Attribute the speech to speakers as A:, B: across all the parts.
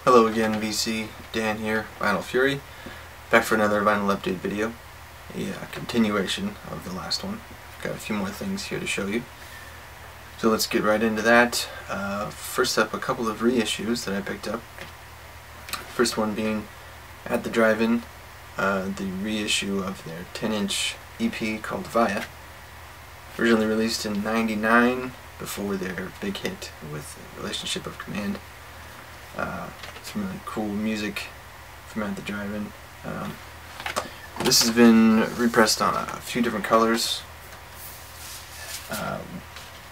A: Hello again, VC. Dan here, Vinyl Fury, back for another vinyl update video, a continuation of the last one. Got a few more things here to show you, so let's get right into that. First up, a couple of reissues that I picked up. First one being at the drive-in, the reissue of their 10-inch EP called Via, originally released in '99 before their big hit with Relationship of Command. Some really cool music from at the drive-in. This has been repressed on a few different colors.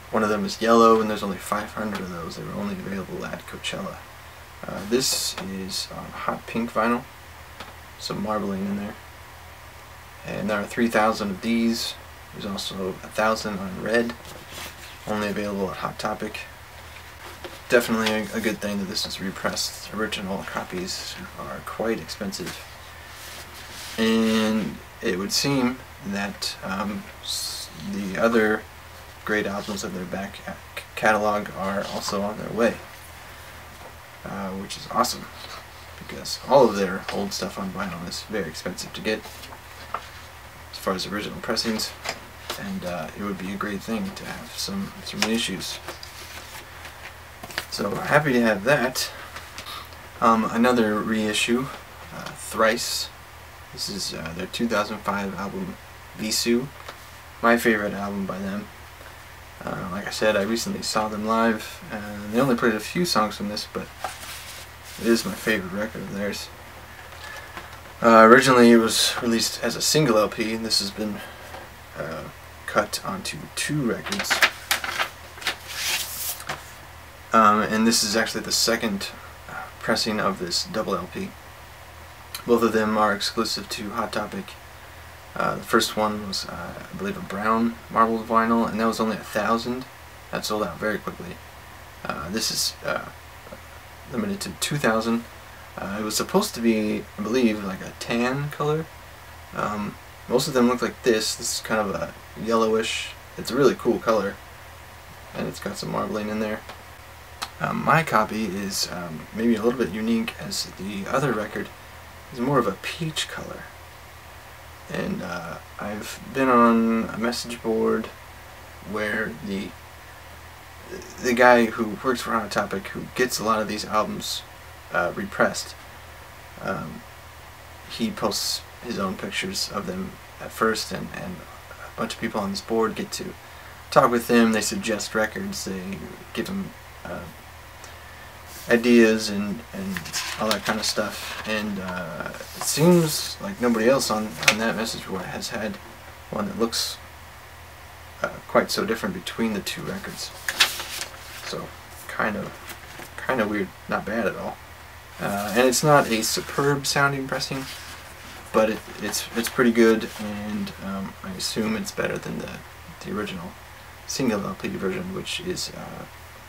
A: One of them is yellow, and there's only 500 of those. They were only available at Coachella. This is on hot pink vinyl, some marbling in there. And there are 3,000 of these. There's also 1,000 on red, only available at Hot Topic. Definitely a good thing that this is repressed. Original copies are quite expensive, and it would seem that the other great albums of their back catalog are also on their way, which is awesome, because all of their old stuff on vinyl is very expensive to get as far as original pressings, and it would be a great thing to have some reissues. So happy to have that. Another reissue, Thrice. This is their 2005 album Visu, my favorite album by them. Like I said, I recently saw them live, and they only played a few songs from this, but it is my favorite record of theirs. Originally it was released as a single LP, and this has been cut onto 2 records. And this is actually the second pressing of this double LP. Both of them are exclusive to Hot Topic. The first one was, I believe, a brown marbled vinyl, and that was only 1,000. That sold out very quickly. This is limited to 2,000. It was supposed to be, I believe, like a tan color. Most of them look like this. This is kind of a yellowish. It's a really cool color, and it's got some marbling in there. My copy is maybe a little bit unique, as the other record is more of a peach color. And I've been on a message board where the guy who works for Hot Topic, who gets a lot of these albums repressed, he posts his own pictures of them at first, and a bunch of people on this board get to talk with him. They suggest records, they give him ideas and all that kind of stuff, and it seems like nobody else on that message board has had one that looks quite so different between the 2 records. So kind of weird, not bad at all. And it's not a superb sounding pressing, but it's pretty good, and I assume it's better than the original single LP version, which is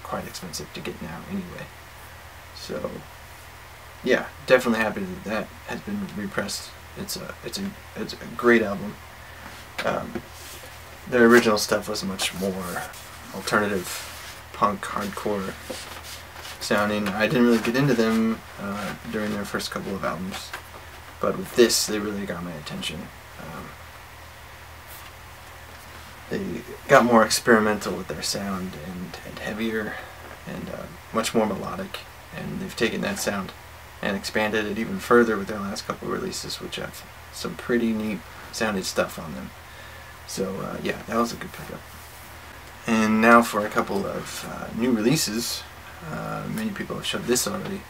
A: quite expensive to get now anyway. So yeah, definitely happy that that has been repressed. It's a great album. Their original stuff was much more alternative, punk, hardcore sounding. I didn't really get into them during their first couple of albums, but with this they really got my attention. They got more experimental with their sound, and heavier, and much more melodic, and they've taken that sound and expanded it even further with their last couple of releases, which have some pretty neat sounding stuff on them. So yeah, that was a good pickup. And now for a couple of new releases. Many people have showed this already.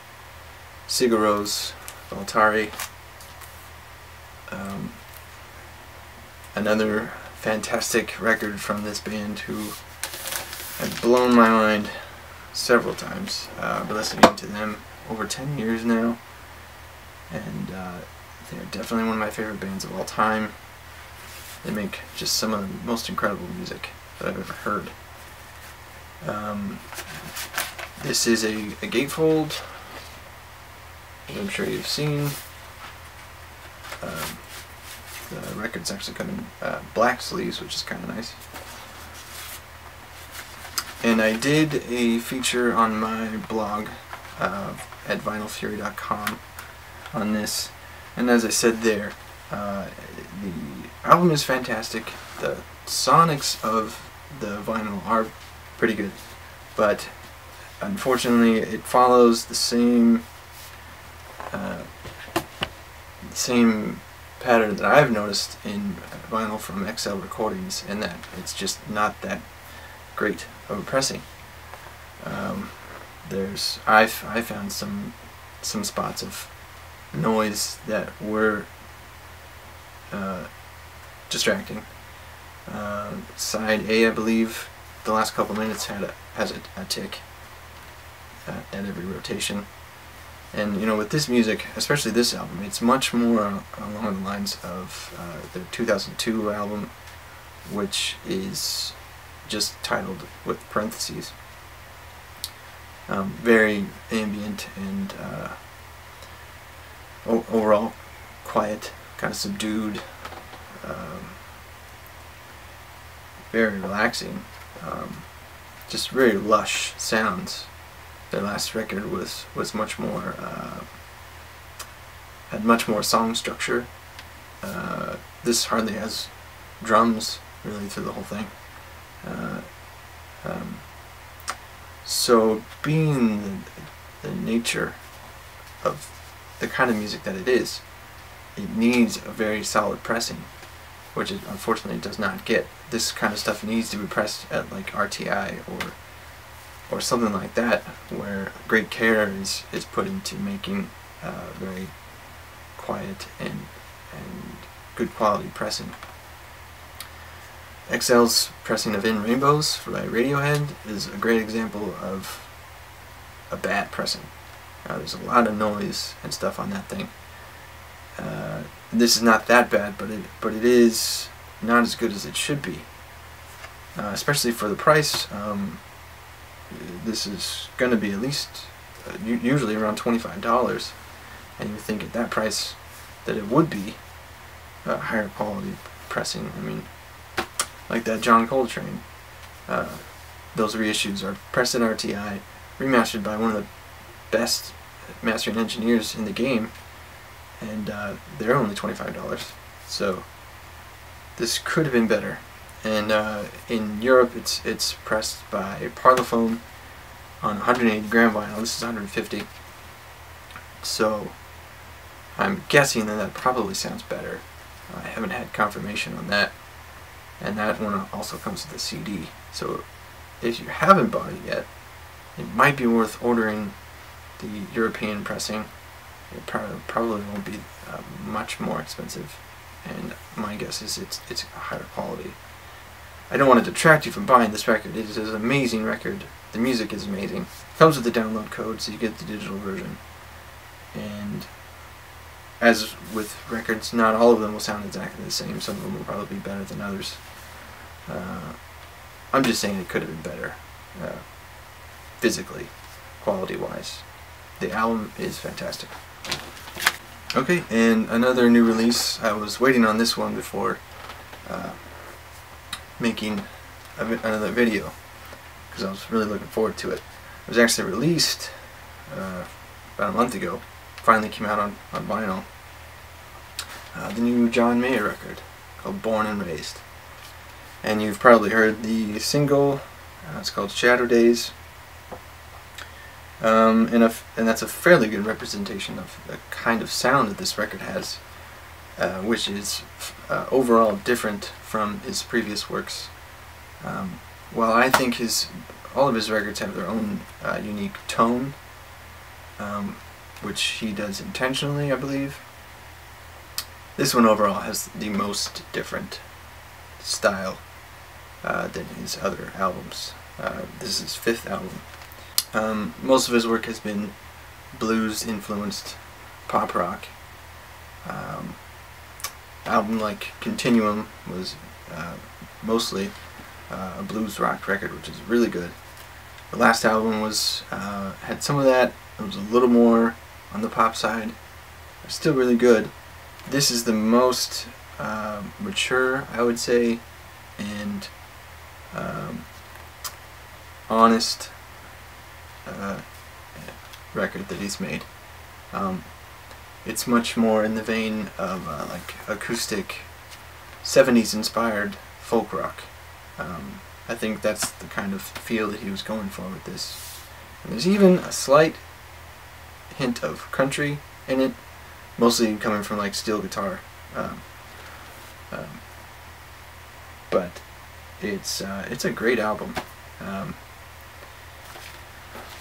A: Sigur Rós, Voltari. Another fantastic record from this band, who have blown my mind several times. I've been listening to them over 10 years now, and they're definitely one of my favorite bands of all time. They make just some of the most incredible music that I've ever heard. This is a gatefold, as I'm sure you've seen. The record's actually come in black sleeves, which is kind of nice. And I did a feature on my blog at vinylfury.com on this. And as I said there, the album is fantastic. The sonics of the vinyl are pretty good, but unfortunately it follows the same pattern that I've noticed in vinyl from XL recordings, in that it's just not that great of a pressing. I found some spots of noise that were distracting. Side A, I believe, the last couple minutes has a tick at every rotation. And with this music, especially this album, it's much more along the lines of their 2002 album, which is just titled with parentheses. Very ambient and overall quiet, kind of subdued, very relaxing, just very lush sounds. Their last record was much more, had much more song structure. This hardly has drums really through the whole thing. So being the nature of the kind of music that it is, it needs a very solid pressing, which it unfortunately does not get. This kind of stuff needs to be pressed at like RTI or something like that, where great care is put into making very quiet and good quality pressing. XL's pressing of In Rainbows by Radiohead is a great example of a bad pressing. There's a lot of noise and stuff on that thing. This is not that bad, but it is not as good as it should be, especially for the price. This is going to be at least usually around $25, and you think at that price that it would be a higher quality pressing. I mean, like that John Coltrane, those reissues are pressed at RTI, remastered by one of the best mastering engineers in the game, and they're only $25. So this could have been better. And in Europe, it's pressed by Parlophone on 180 gram vinyl. This is 150. So I'm guessing that probably sounds better. I haven't had confirmation on that. And that one also comes with a CD. So if you haven't bought it yet, it might be worth ordering the European pressing. It probably won't be much more expensive, and my guess is it's higher quality. I don't want to detract you from buying this record. It is an amazing record. The music is amazing. It comes with the download code, so you get the digital version. And as with records, not all of them will sound exactly the same. Some of them will probably be better than others. I'm just saying it could have been better, physically, quality-wise. The album is fantastic. Okay, and another new release. I was waiting on this one before making another video, because I was really looking forward to it. It was actually released about a month ago. Finally came out on vinyl. The new John Mayer record called Born and Raised. And you've probably heard the single. It's called Shadow Days. And that's a fairly good representation of the kind of sound that this record has, which is overall different from his previous works. While I think all of his records have their own unique tone, which he does intentionally, I believe, this one overall has the most different style than his other albums. This is his 5th album. Most of his work has been blues-influenced pop rock. Album like Continuum was mostly a blues rock record, which is really good. The last album was had some of that. It was a little more on the pop side. It's still really good. This is the most mature, I would say, and record that he's made. It's much more in the vein of like acoustic 70s inspired folk rock. I think that's the kind of feel that he was going for with this. And there's even a slight hint of country in it, mostly coming from like steel guitar. But it's a great album.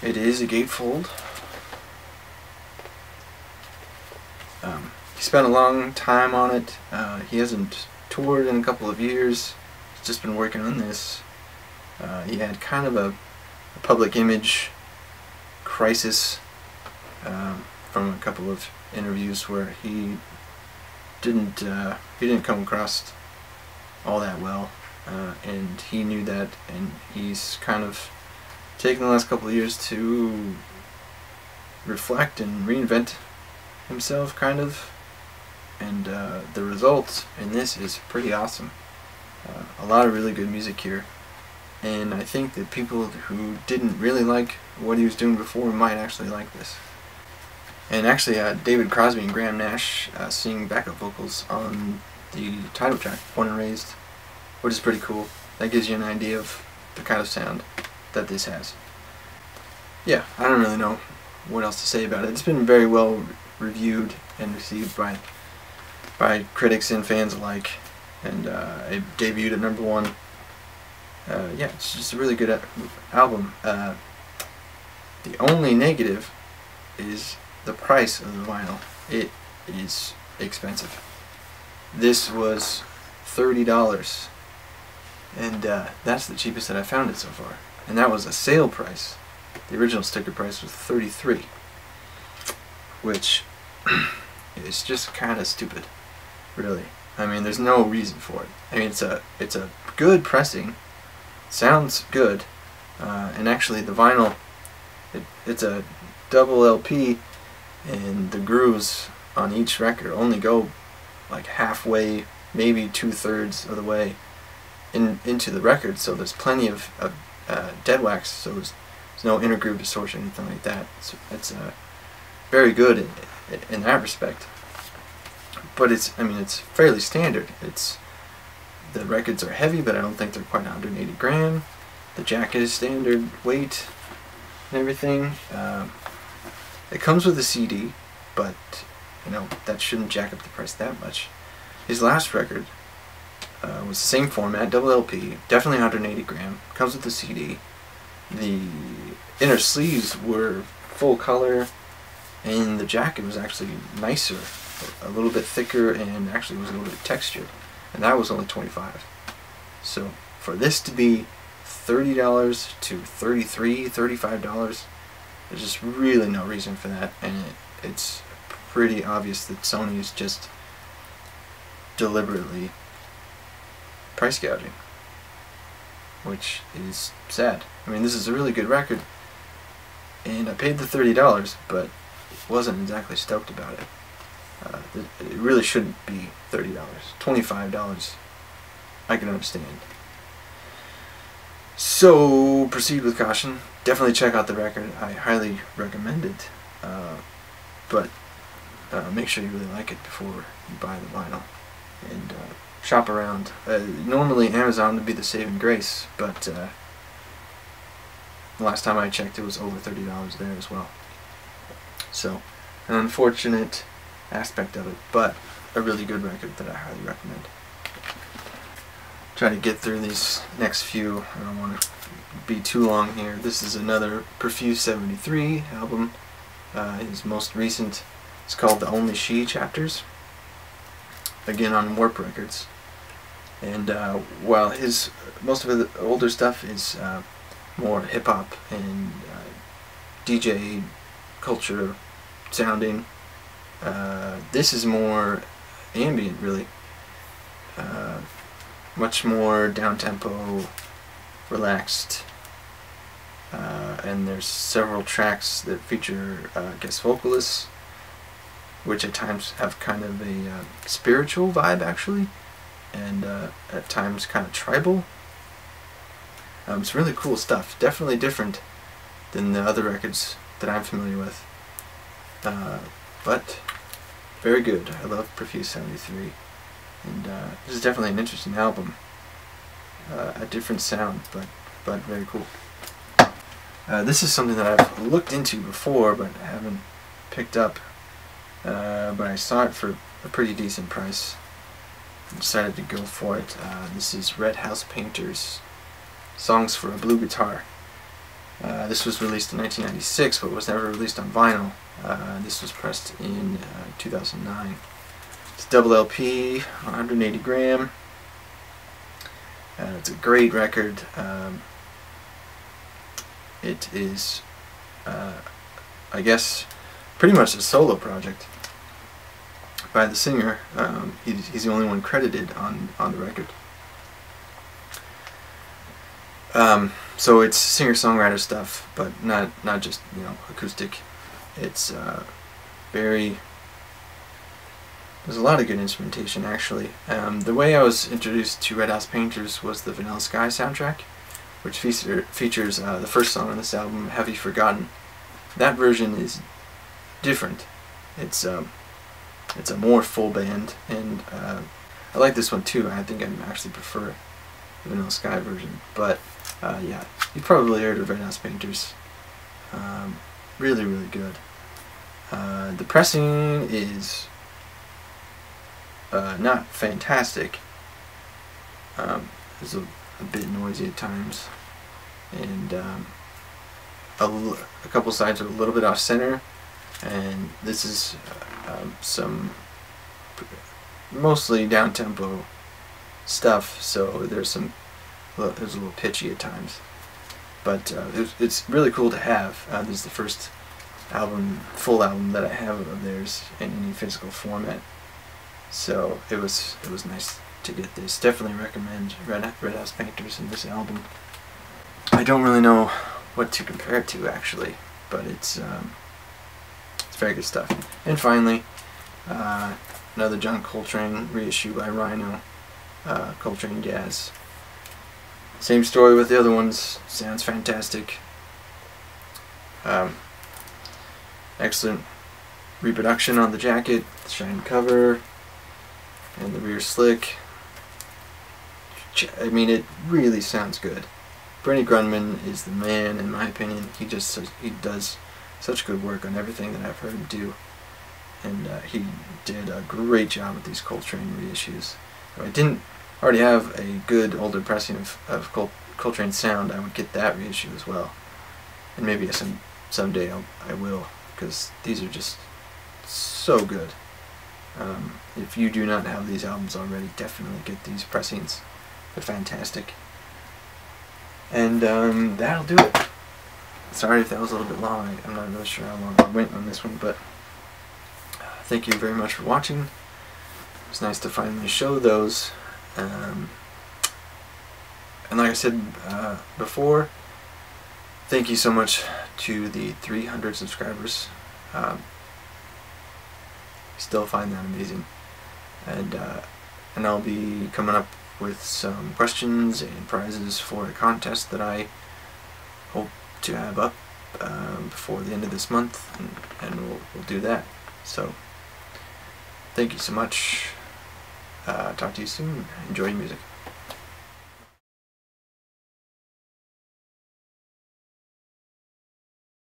A: It is a gatefold. He spent a long time on it. He hasn't toured in a couple of years. He's just been working on this. He had kind of a public image crisis from a couple of interviews where he didn't come across all that well, and he knew that, and he's kind of taken the last couple of years to reflect and reinvent himself, kind of, and the result in this is pretty awesome. A lot of really good music here, and I think that people who didn't really like what he was doing before might actually like this. And actually, David Crosby and Graham Nash sing backup vocals on the title track, Born and Raised, which is pretty cool. That gives you an idea of the kind of sound that this has. Yeah, I don't really know what else to say about it. It's been very well reviewed and received by critics and fans alike, and it debuted at #1. Yeah, it's just a really good album. The only negative is the price of the vinyl. It is expensive. This was $30, and that's the cheapest that I found it so far, and that was a sale price. The original sticker price was $33, which is just kind of stupid, really. I mean, there's no reason for it. I mean, it's a good pressing, sounds good, and actually the vinyl, it's a double LP, and the grooves on each record only go like halfway, maybe 2/3 of the way into the record, so there's plenty of dead wax, so there's no intergroove distortion or anything like that. So it's very good in that respect. But it's fairly standard. The records are heavy, but I don't think they're quite 180 gram. The jacket is standard weight and everything. It comes with a CD, but that shouldn't jack up the price that much. His last record was the same format, double LP, definitely 180 gram. Comes with the CD. The inner sleeves were full color, and the jacket was actually nicer, a little bit thicker, and actually was a little bit textured, and that was only $25. So for this to be $30 to $33, $35, there's just really no reason for that, and it's pretty obvious that Sony is just deliberately price gouging, which is sad. I mean, this is a really good record, and I paid the $30, but wasn't exactly stoked about it. It really shouldn't be $30. $25, I can understand. So proceed with caution. Definitely check out the record. I highly recommend it. But make sure you really like it before you buy the vinyl. And shop around. Normally Amazon would be the saving grace, but the last time I checked it was over $30 there as well. So an unfortunate aspect of it, but a really good record that I highly recommend. Try to get through these next few. I don't want to be too long here. This is another Perfuse 73 album. His most recent. It's called The Only She Chapters. Again on Warp Records. And while most of the older stuff is more hip hop and DJ culture sounding, this is more ambient, really. Much more down-tempo, relaxed, and there's several tracks that feature guest vocalists, which at times have kind of a spiritual vibe, actually, and at times kind of tribal. It's really cool stuff. Definitely different than the other records that I'm familiar with. But very good. I love Profuse 73, and this is definitely an interesting album. A different sound, but very cool. This is something that I've looked into before, but haven't picked up. But I saw it for a pretty decent price. I decided to go for it. This is Red House Painters, Songs for a Blue Guitar. This was released in 1996, but was never released on vinyl. This was pressed in 2009. It's a double LP, 180 gram. It's a great record. It is, I guess, pretty much a solo project by the singer. He's the only one credited on the record. So it's singer-songwriter stuff, but not just, you know, acoustic. It's there's a lot of good instrumentation, actually. The way I was introduced to Red House Painters was the Vanilla Sky soundtrack, which features the first song on this album, Have You Forgotten. That version is different. It's a more full band, and I like this one too. I think I actually prefer the Vanilla Sky version, but yeah, you probably heard of Red House Painters. Really, really good. The pressing is not fantastic. It's a bit noisy at times, and a couple sides are a little bit off center, and this is some mostly down-tempo stuff, so there's a little pitchy at times, but it's really cool to have. This is the first full album that I have of theirs in any physical format, so it was nice to get this. Definitely recommend Red House Painters in this album. I don't really know what to compare it to, actually, but it's very good stuff. And finally, another John Coltrane reissue by Rhino, Coltrane Jazz. Same story with the other ones. Sounds fantastic. Excellent reproduction on the jacket, the shiny cover, and the rear slick. I mean, it really sounds good. Bernie Grundman is the man, in my opinion. He does such good work on everything that I've heard him do, and he did a great job with these Coltrane reissues. If I didn't already have a good older pressing of Coltrane sound, I would get that reissue as well, and maybe someday I will, because these are just so good. If you do not have these albums already, definitely get these pressings. They're fantastic. And that'll do it. Sorry if that was a little bit long. I'm not really sure how long I went on this one, but thank you very much for watching. It was nice to finally show those. And like I said before, thank you so much to the 300 subscribers. Still find that amazing. And I'll be coming up with some questions and prizes for a contest that I hope to have up before the end of this month, and we'll do that. So thank you so much. Talk to you soon. Enjoy your music.